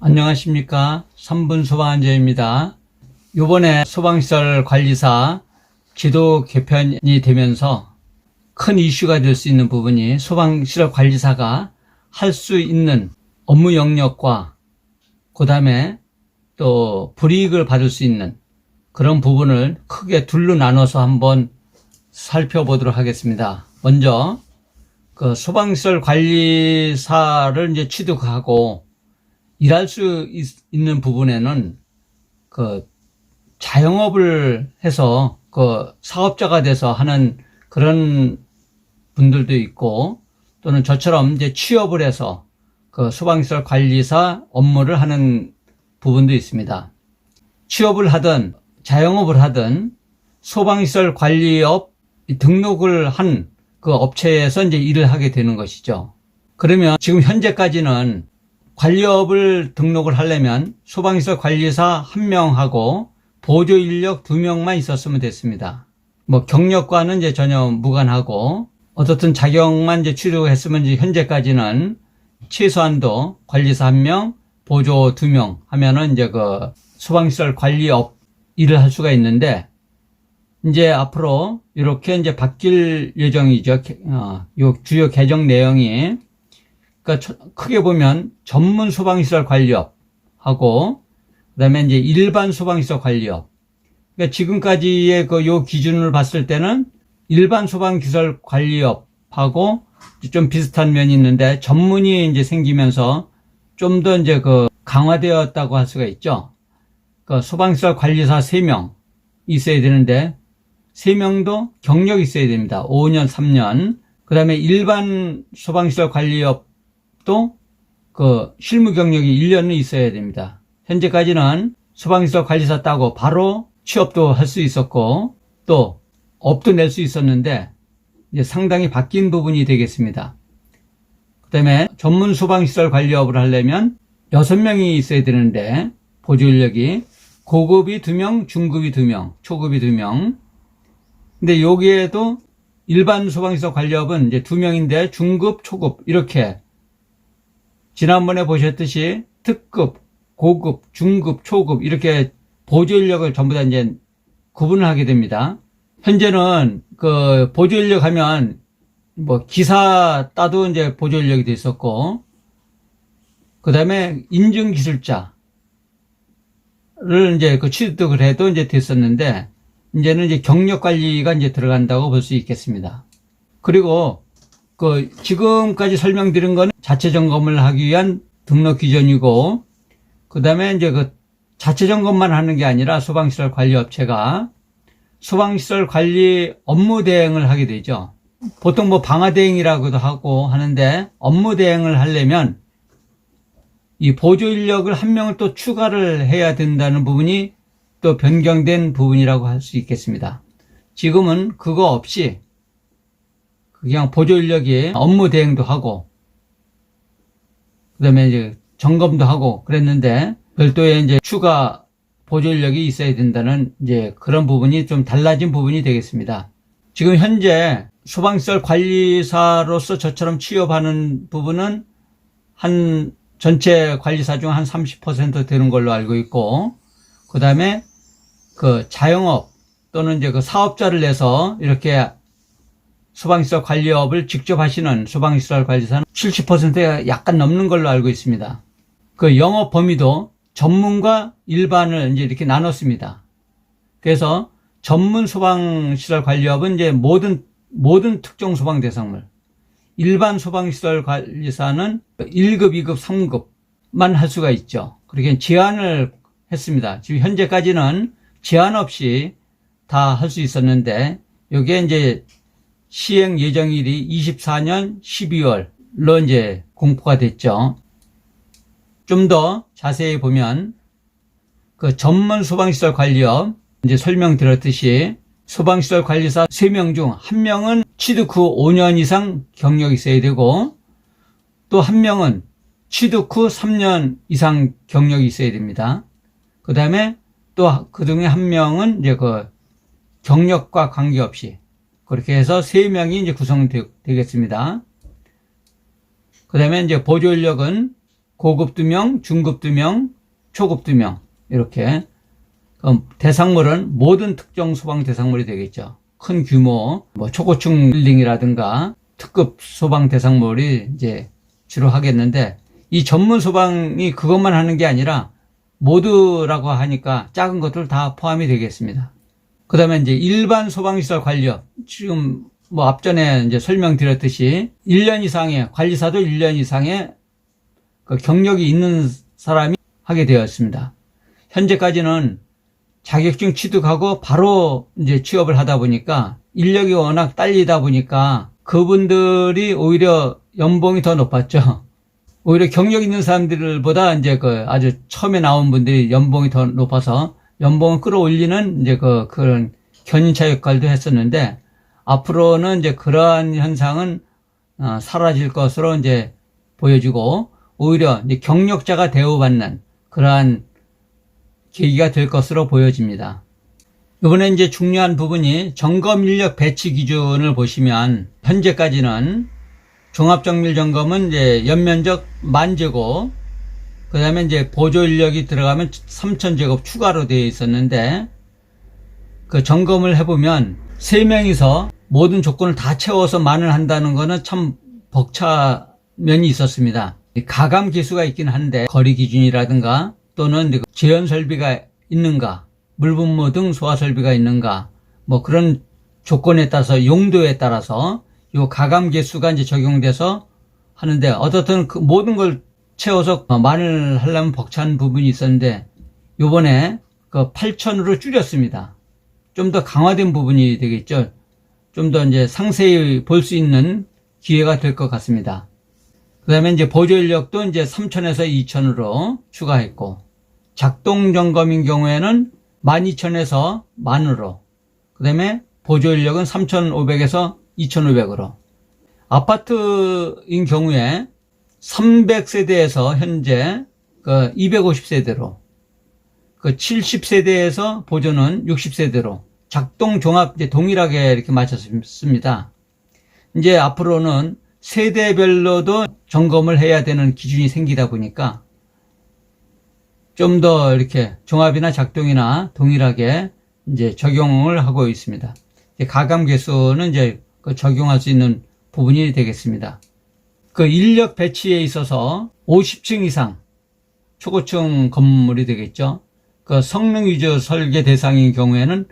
안녕하십니까. 3분 소방안전입니다. 요번에 소방시설 관리사 제도 개편이 되면서 큰 이슈가 될 수 있는 부분이 소방시설 관리사가 할 수 있는 업무 영역과 그 다음에 또 불이익을 받을 수 있는 그런 부분을 크게 둘로 나눠서 한번 살펴보도록 하겠습니다. 먼저 그 소방시설 관리사를 이제 취득하고 일할 수 있는 부분에는 그 자영업을 해서 그 사업자가 돼서 하는 그런 분들도 있고, 또는 저처럼 이제 취업을 해서 그 소방시설 관리사 업무를 하는 부분도 있습니다. 취업을 하든 자영업을 하든 소방시설 관리업 등록을 한 그 업체에서 이제 일을 하게 되는 것이죠. 그러면 지금 현재까지는 관리업을 등록을 하려면 소방시설 관리사 1명하고 보조 인력 2명만 있었으면 됐습니다. 뭐 경력과는 이제 전혀 무관하고, 어떻든 자격만 이제 취득했으면 이제 현재까지는 최소한도 관리사 1명, 보조 2명 하면은 이제 그 소방시설 관리업 일을 할 수가 있는데, 이제 앞으로 이렇게 이제 바뀔 예정이죠. 요 주요 개정 내용이. 그러니까 크게 보면 전문 소방시설 관리업하고 그다음에 이제 일반 소방시설 관리업. 그러니까 지금까지의 그 요 기준을 봤을 때는 일반 소방시설 관리업하고 좀 비슷한 면이 있는데, 전문이 이제 생기면서 좀 더 이제 그 강화되었다고 할 수가 있죠. 그 소방시설 관리사 3명 있어야 되는데 3명도 경력이 있어야 됩니다. 5년, 3년. 그다음에 일반 소방시설 관리업도 그 실무 경력이 1년은 있어야 됩니다. 현재까지는 소방시설 관리사 따고 바로 취업도 할 수 있었고 또 업도 낼 수 있었는데, 이제 상당히 바뀐 부분이 되겠습니다. 그다음에 전문 소방시설 관리업을 하려면 6명이 있어야 되는데, 보조 인력이 고급이 2명, 중급이 2명, 초급이 2명. 근데 여기에도 일반 소방시설 관리업은 이제 2명인데 중급, 초급 이렇게 지난번에 보셨듯이 특급, 고급, 중급, 초급 이렇게 보조 인력을 전부 다 이제 구분을 하게 됩니다. 현재는 그 보조 인력 하면 뭐 기사 따도 이제 보조 인력이 돼 있었고, 그 다음에 인증기술자를 이제 그 취득을 해도 이제 됐었는데, 이제는 이제 경력 관리가 이제 들어간다고 볼 수 있겠습니다. 그리고 그 지금까지 설명드린 거는 자체 점검을 하기 위한 등록 기준이고, 그 다음에 이제 그 자체 점검만 하는 게 아니라 소방시설 관리업체가 소방시설 관리 업무 대행을 하게 되죠. 보통 뭐 방화 대행이라고도 하고 하는데, 업무 대행을 하려면 이 보조 인력을 1명을 또 추가를 해야 된다는 부분이 또 변경된 부분이라고 할 수 있겠습니다. 지금은 그거 없이 그냥 보조 인력이 업무 대행도 하고 그다음에 이제 점검도 하고 그랬는데, 별도의 이제 추가 보조 인력이 있어야 된다는 이제 그런 부분이 좀 달라진 부분이 되겠습니다. 지금 현재 소방시설 관리사로서 저처럼 취업하는 부분은 한 전체 관리사 중 한 30% 되는 걸로 알고 있고, 그 다음에 그 자영업 또는 이제 그 사업자를 내서 이렇게 소방시설 관리업을 직접 하시는 소방시설 관리사는 70%가 약간 넘는 걸로 알고 있습니다. 그 영업 범위도 전문과 일반을 이제 이렇게 나눴습니다. 그래서 전문 소방시설 관리업은 이제 모든 특정 소방 대상물, 일반 소방시설 관리사는 1급, 2급, 3급만 할 수가 있죠. 그렇게 제한을 했습니다. 지금 현재까지는 제한 없이 다 할 수 있었는데, 이게 이제 시행 예정일이 24년 12월로 이제 공포가 됐죠. 좀 더 자세히 보면 그 전문 소방시설 관리업 이제 설명드렸듯이 소방시설 관리사 3명 중 1명은 취득 후 5년 이상 경력이 있어야 되고, 또 1명은 취득 후 3년 이상 경력이 있어야 됩니다. 그 다음에 또 그 중에 1명은 이제 그 경력과 관계없이 그렇게 해서 3명이 이제 구성되겠습니다. 그 다음에 이제 보조 인력은 고급 2명, 중급 2명, 초급 2명 이렇게. 그럼 대상물은 모든 특정 소방 대상물이 되겠죠. 큰 규모, 초고층 빌딩이라든가 특급 소방 대상물이 이제 주로 하겠는데, 이 전문 소방이 그것만 하는 게 아니라 모두라고 하니까 작은 것들 다 포함이 되겠습니다. 그 다음에 이제 일반 소방시설 관리업. 지금 앞전에 이제 설명드렸듯이 1년 이상의, 관리사도 1년 이상의 그 경력이 있는 사람이 하게 되었습니다. 현재까지는 자격증 취득하고 바로 이제 취업을 하다 보니까 인력이 워낙 딸리다 보니까 그분들이 오히려 연봉이 더 높았죠. 오히려 경력 있는 사람들보다 이제 아주 처음에 나온 분들이 연봉이 더 높아서 연봉을 끌어올리는 이제 그런 견인차 역할도 했었는데, 앞으로는 이제 그러한 현상은 사라질 것으로 이제 보여지고, 오히려 이제 경력자가 대우받는 그러한 계기가 될 것으로 보여집니다. 이번에 이제 중요한 부분이 점검 인력 배치 기준을 보시면, 현재까지는 종합정밀점검은 이제 연면적 10,000제곱, 그 다음에 이제 보조 인력이 들어가면 3,000제곱 추가로 되어 있었는데, 그 점검을 해보면 3명이서 모든 조건을 다 채워서 만을 한다는 거는 참 벅차면이 있었습니다. 가감 기수가 있긴 한데, 거리 기준이라든가 또는 제연 설비가 있는가, 물분무 등 소화 설비가 있는가, 그런 조건에 따라서, 용도에 따라서 요 가감 개수가 이제 적용돼서 하는데, 어떻든 그 모든 걸 채워서 만을 하려면 벅찬 부분이 있었는데, 요번에 8,000으로 줄였습니다. 좀 더 강화된 부분이 되겠죠. 좀 더 이제 상세히 볼 수 있는 기회가 될 것 같습니다. 그 다음에 이제 보조 인력도 이제 3,000에서 2,000으로 추가했고, 작동 점검인 경우에는 12,000에서 10,000으로, 그 다음에 보조 인력은 3,500에서 2,500으로. 아파트인 경우에 300세대에서 현재 250세대로, 70세대에서 보조는 60세대로 작동 종합 이제 동일하게 이렇게 맞췄습니다. 이제 앞으로는 세대별로도 점검을 해야 되는 기준이 생기다 보니까 좀 더 이렇게 종합이나 작동이나 동일하게 이제 적용을 하고 있습니다. 가감 개수는 이제 적용할 수 있는 부분이 되겠습니다. 인력 배치에 있어서 50층 이상 초고층 건물이 되겠죠. 성능 위주 설계 대상인 경우에는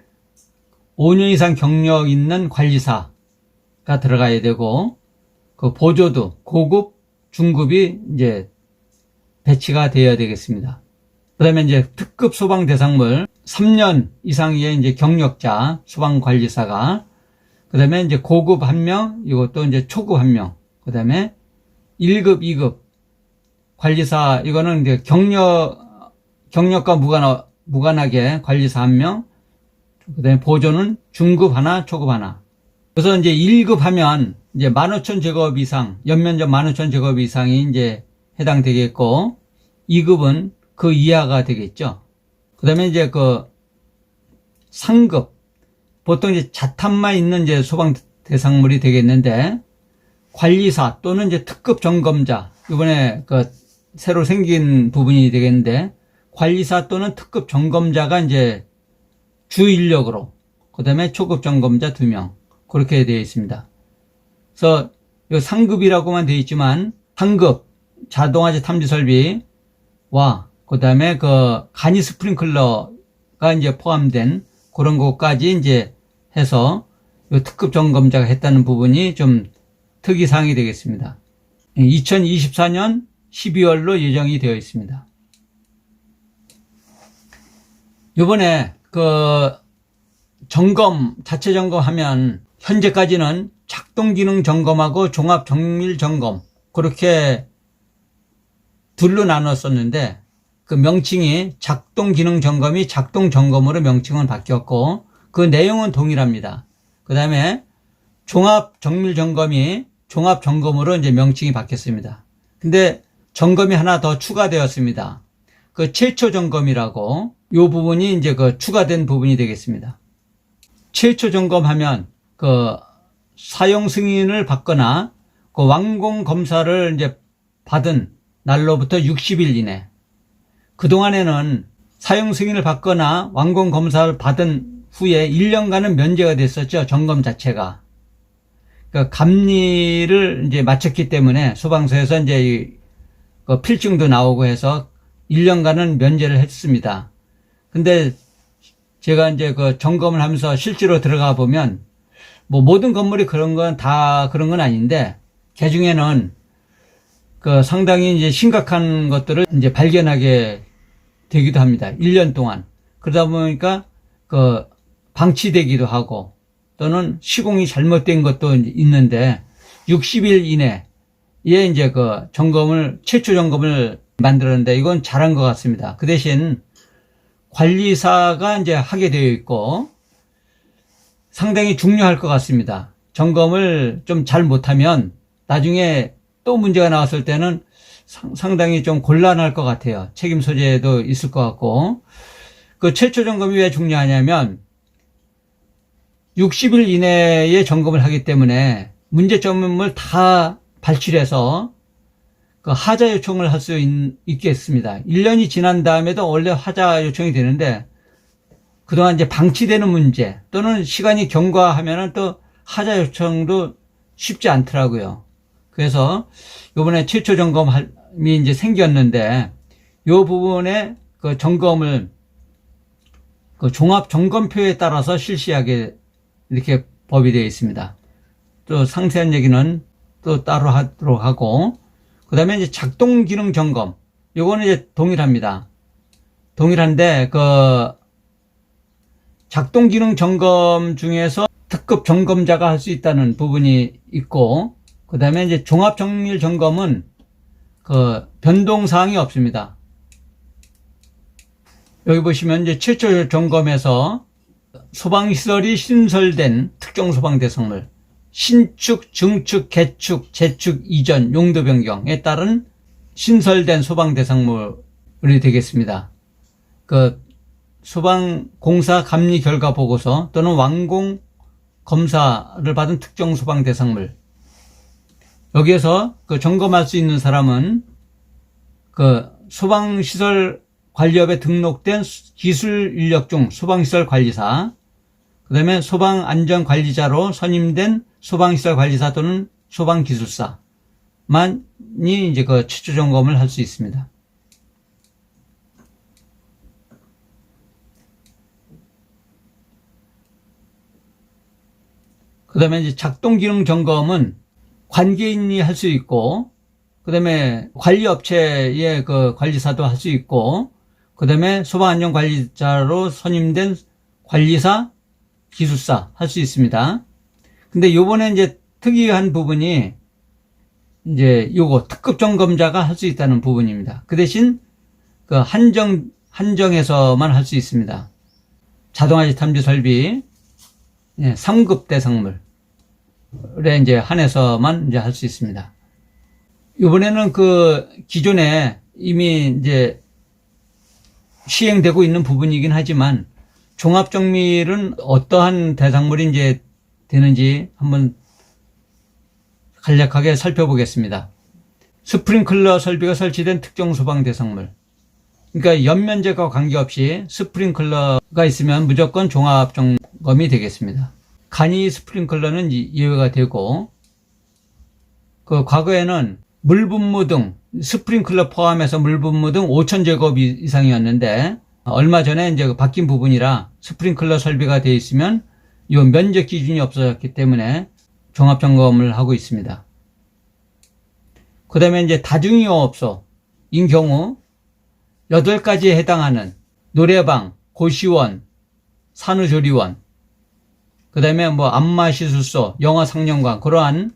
5년 이상 경력 있는 관리사가 들어가야 되고, 보조도 고급, 중급이 이제 배치가 되어야 되겠습니다. 그 다음에 이제 특급 소방 대상물 3년 이상의 이제 경력자 소방관리사가, 그 다음에 이제 고급 1명, 이것도 이제 초급 1명, 그 다음에 1급, 2급 관리사, 이거는 이제 경력과 무관하게 관리사 1명, 그 다음에 보조는 중급 하나, 초급 하나. 그래서 이제 1급 하면 이제 15,000제곱 이상, 연면적 15,000제곱 이상이 이제 해당되겠고, 2급은 그 이하가 되겠죠. 그 다음에 이제 상급, 보통 이제 자탄만 있는 이제 소방 대상물이 되겠는데, 관리사 또는 이제 특급 점검자, 이번에 새로 생긴 부분이 되겠는데, 관리사 또는 특급 점검자가 이제 주 인력으로, 그 다음에 초급 점검자 2명, 그렇게 되어 있습니다. 그래서 이 상급이라고만 되어 있지만, 상급, 자동화재 탐지 설비와 그 다음에 간이 스프링클러가 이제 포함된 그런 것까지 이제 해서 이 특급 점검자가 했다는 부분이 좀 특이사항이 되겠습니다. 2024년 12월로 예정이 되어 있습니다. 이번에 점검, 자체 점검하면 현재까지는 작동 기능 점검하고 종합 정밀 점검, 그렇게 둘로 나눴었는데, 명칭이 작동 기능 점검이 작동 점검으로 명칭은 바뀌었고, 그 내용은 동일합니다. 그 다음에 종합 정밀 점검이 종합 점검으로 이제 명칭이 바뀌었습니다. 근데 점검이 하나 더 추가되었습니다. 최초 점검이라고, 요 부분이 이제 추가된 부분이 되겠습니다. 최초 점검하면 사용 승인을 받거나 완공 검사를 이제 받은 날로부터 60일 이내. 그동안에는 사용 승인을 받거나 완공 검사를 받은 후에 1년간은 면제가 됐었죠. 점검 자체가. 그러니까 감리를 이제 마쳤기 때문에 소방서에서 이제 그 필증도 나오고 해서 1년간은 면제를 했습니다. 근데 제가 이제 그 점검을 하면서 실제로 들어가 보면 뭐 모든 건물이 그런 건 다 그런 건 아닌데 그 중에는 그 상당히 이제 심각한 것들을 이제 발견하게 되기도 합니다. 1년 동안. 그러다 보니까 그 방치되기도 하고 또는 시공이 잘못된 것도 있는데 60일 이내에 이제 그 점검을, 최초 점검을 만들었는데 이건 잘한 것 같습니다. 그 대신 관리사가 이제 하게 되어 있고 상당히 중요할 것 같습니다. 점검을 좀 잘 못하면 나중에 또 문제가 나왔을 때는 상당히 좀 곤란할 것 같아요. 책임 소재도 있을 것 같고. 그 최초 점검이 왜 중요하냐면 60일 이내에 점검을 하기 때문에 문제점을 다 발출해서 그 하자 요청을 할 수 있겠습니다. 1년이 지난 다음에도 원래 하자 요청이 되는데 그동안 이제 방치되는 문제 또는 시간이 경과하면은 또 하자 요청도 쉽지 않더라고요. 그래서 이번에 최초 점검이 이제 생겼는데 이 부분에 그 점검을 그 종합 점검표에 따라서 실시하게 이렇게 법이 되어 있습니다. 또 상세한 얘기는 또 따로 하도록 하고, 그 다음에 이제 작동 기능 점검. 요거는 이제 동일합니다. 동일한데, 그, 작동 기능 점검 중에서 특급 점검자가 할 수 있다는 부분이 있고, 그 다음에 이제 종합 정밀 점검은 그 변동사항이 없습니다. 여기 보시면 이제 최초 점검에서 소방시설이 신설된 특정 소방대성물, 신축, 증축, 개축, 재축, 이전, 용도 변경에 따른 신설된 소방대성물이 되겠습니다. 그 소방공사 감리 결과 보고서 또는 완공 검사를 받은 특정 소방대성물. 여기에서 그 점검할 수 있는 사람은 그 소방시설 관리업에 등록된 기술 인력 중 소방시설 관리사, 그 다음에 소방안전관리자로 선임된 소방시설 관리사 또는 소방기술사만이 이제 그 최초 점검을 할 수 있습니다. 그 다음에 이제 작동기능 점검은 관계인이 할 수 있고, 그 다음에 관리업체의 그 관리사도 할 수 있고, 그 다음에 소방안전관리자로 선임된 관리사, 기술사 할 수 있습니다. 근데 요번에 이제 특이한 부분이 이제 요거 특급 점검자가 할 수 있다는 부분입니다. 그 대신 그 한정에서만 할 수 있습니다. 자동화재 탐지 설비 3급 대상물에 이제 한해서만 이제 할 수 있습니다. 요번에는 그 기존에 이미 이제 시행되고 있는 부분이긴 하지만 종합정밀은 어떠한 대상물이 이제 되는지 한번 간략하게 살펴보겠습니다. 스프링클러 설비가 설치된 특정 소방 대상물. 그러니까 연면제과 관계없이 스프링클러가 있으면 무조건 종합점검이 되겠습니다. 간이 스프링클러는 예외가 되고, 그 과거에는 물분무 등 스프링클러 포함해서 물분무 등 5,000제곱 이상이었는데 얼마 전에 이제 바뀐 부분이라 스프링클러 설비가 되어 있으면 이 면적 기준이 없어졌기 때문에 종합 점검을 하고 있습니다. 그 다음에 이제 다중이용업소인 경우 8가지에 해당하는 노래방, 고시원, 산후조리원, 그 다음에 뭐 안마시술소, 영화상영관, 그러한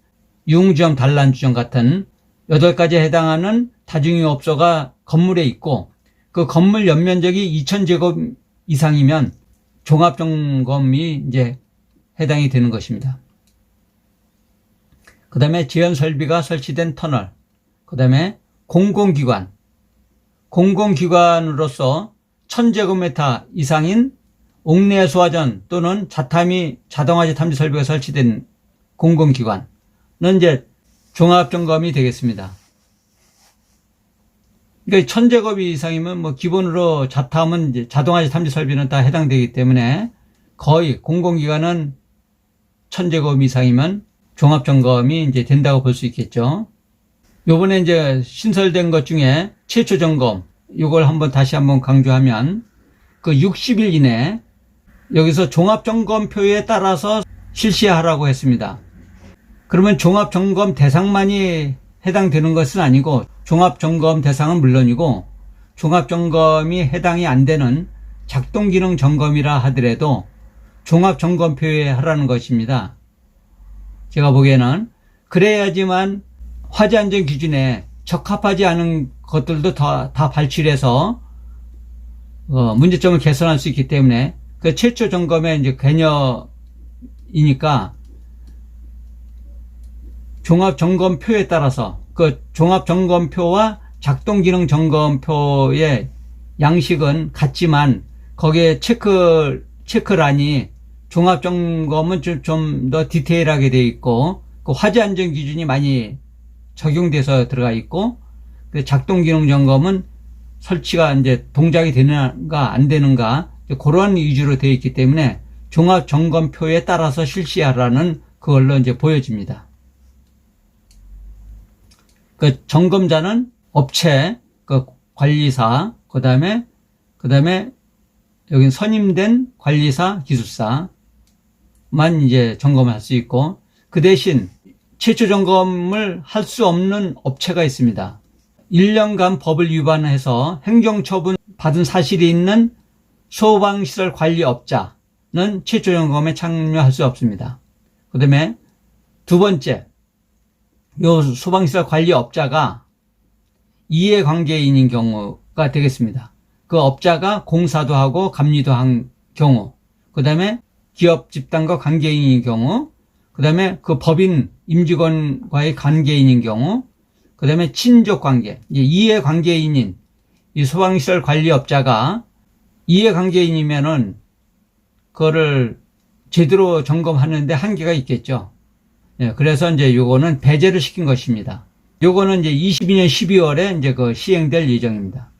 유흥주점, 단란주점 같은 8가지에 해당하는 다중이용업소가 건물에 있고 그 건물 연면적이 2,000제곱 이상이면 종합점검이 이제 해당이 되는 것입니다. 그 다음에 지연설비가 설치된 터널, 그 다음에 공공기관으로서 1,000제곱미터 이상인 옥내 소화전 또는 자탐이 자동화재 탐지 설비가 설치된 공공기관은 이제 종합점검이 되겠습니다. 그러니까 1000제곱 이상이면 뭐 기본으로 자타하면 이제 자동화재 탐지 설비는 다 해당되기 때문에 거의 공공기관은 1000제곱 이상이면 종합점검이 이제 된다고 볼 수 있겠죠. 요번에 이제 신설된 것 중에 최초 점검, 요걸 다시 한번 강조하면 그 60일 이내 여기서 종합점검표에 따라서 실시하라고 했습니다. 그러면 종합점검 대상만이 해당되는 것은 아니고 종합점검 대상은 물론이고 종합점검이 해당이 안 되는 작동기능 점검이라 하더라도 종합점검표에 하라는 것입니다. 제가 보기에는 그래야지만 화재안전 기준에 적합하지 않은 것들도 다 발출해서 문제점을 개선할 수 있기 때문에 그 최초 점검의 이제 개념이니까 종합점검표에 따라서 그 종합점검표와 작동기능점검표의 양식은 같지만 거기에 체크란이 종합점검은 좀 더 디테일하게 되어 있고 그 화재안전 기준이 많이 적용돼서 들어가 있고 그 작동기능점검은 설치가 이제 동작이 되는가 안 되는가 그런 위주로 되어 있기 때문에 종합점검표에 따라서 실시하라는 그걸로 이제 보여집니다. 그 점검자는 업체, 그 관리사, 그 다음에 여긴 선임된 관리사, 기술사만 이제 점검할 수 있고 그 대신 최초 점검을 할 수 없는 업체가 있습니다. 1년간 법을 위반해서 행정처분 받은 사실이 있는 소방시설 관리업자는 최초 점검에 참여할 수 없습니다. 그 다음에 두 번째, 요 소방시설 관리업자가 이해관계인인 경우가 되겠습니다. 그 업자가 공사도 하고 감리도 한 경우, 그 다음에 기업 집단과 관계인인 경우, 그 다음에 그 법인 임직원과의 관계인인 경우, 그 다음에 친족관계, 이해관계인인 이 소방시설 관리업자가 이해관계인이면은 그거를 제대로 점검하는데 한계가 있겠죠. 예, 그래서 이제 요거는 배제를 시킨 것입니다. 요거는 이제 22년 12월에 이제 그 시행될 예정입니다.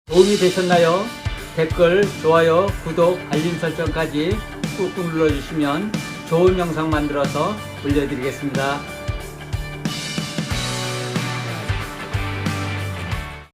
도움이 되셨나요? 댓글, 좋아요, 구독, 알림 설정까지 꾹꾹 눌러주시면 좋은 영상 만들어서 올려드리겠습니다.